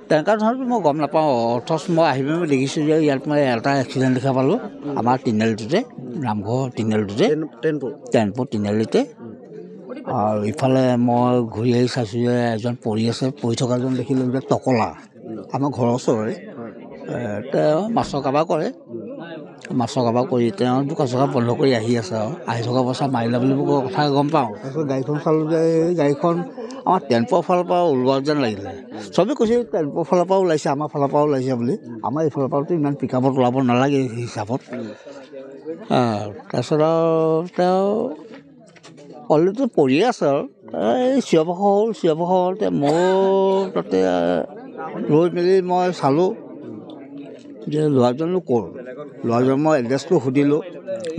তেনেকুৱা ধৰণটো মই গম নাপাওঁ অথচ মই আহি মই দেখিছোঁ যে ইয়াত মই এটা এক্সিডেণ্ট দেখা পালোঁ আমাৰ তিনিআলিটোতে নামঘৰ তিনিআলিটোতে টেম্পু তিনিআলিতে আৰু ইফালে মই ঘূৰি আহি চাইছোঁ যে এজন পৰি আছে পৰি থকাজন দেখিলোঁ যে টকলা আমাৰ ঘৰৰ ওচৰৰে তেওঁ মাছৰ কাৰবাৰ কৰে মাছৰ কাৰবাৰ কৰি তেওঁ দোকান চোকান বন্ধ কৰি আহি আছে আৰু আহি থকা পইচা মাৰিলে বুলি মই কথা গম পাওঁ তাৰপিছত গাড়ীখন চালোঁ যে এই গাড়ীখন আমাৰ টেম্পুৰ ফালৰ পৰা ওলোৱা যেন লাগিলে চবেই কৈছে টেম্পুৰ ফালৰ পৰা ওলাইছে আমাৰ ফালৰ পৰা ওলাইছে বুলি আমাৰ এইফালৰ পৰাতো ইমান পিক আপত ওলাব নালাগে সেই হিচাপত তাৰপিছত আৰু তেওঁ অলৰেডি পৰিয়ে আছে আৰু এই চিঞৰ বাখৰ হ'ল মোৰ তাতে ৰৈ মেলি মই চালোঁ যে ল'ৰাজনো ক'ৰ ল'ৰাজন মই এড্ৰেছটো সুধিলোঁ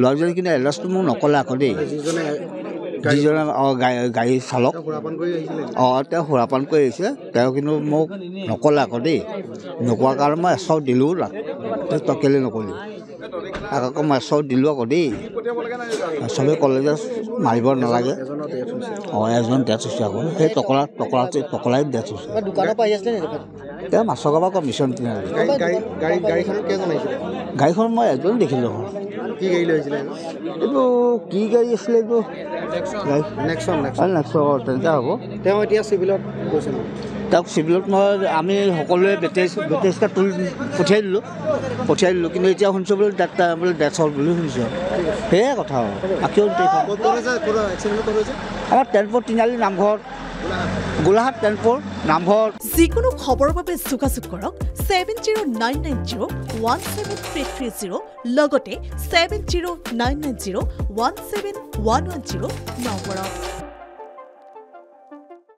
ল'ৰাজনে কিন্তু এড্ৰেছটো মোক নক'লে আকৌ দেই যিজনে গাড়ী চালক তেওঁ সুৰাপান কৰি আহিছে তেওঁ কিন্তু মোক নক'লে আকৌ দেই নোকোৱাৰ কাৰণে মই এচাও দিলোঁ তাক তই কেলৈ নক'লি তাক আকৌ মই এচাও দিলোঁ আকৌ দেই চবেই ক'লে যে মাৰিব নালাগে এজন ডেথ হৈছে আকৌ সেই টকলাই ডেথ হৈছে তেওঁ মাছৰ কাৰবাৰ কমিশ্যন গাড়ীখন মই এজন দেখিলোঁ এইটো কি গাড়ী আছিলে এইটো নেক্সন তেনেকৈ হ'ব তেওঁ এতিয়া চিভিলত গৈছে তেওঁক চিভিলত আমি সকলোৱে বেটেজ কাৰ্ড তুলি পঠিয়াই দিলোঁ কিন্তু এতিয়া শুনিছোঁ বোলে ডেথ হ'ল বুলি শুনিছোঁ সেয়াই কথা আৰু আমাৰ টেম্পুৰ তিনিআলি নামঘৰত গোলাঘাট টেম্পুৰ নামঘৰ যিকোনো খবৰৰ বাবে যোগাযোগ কৰক 7099017330 লগতে 7099017110 নম্বৰত।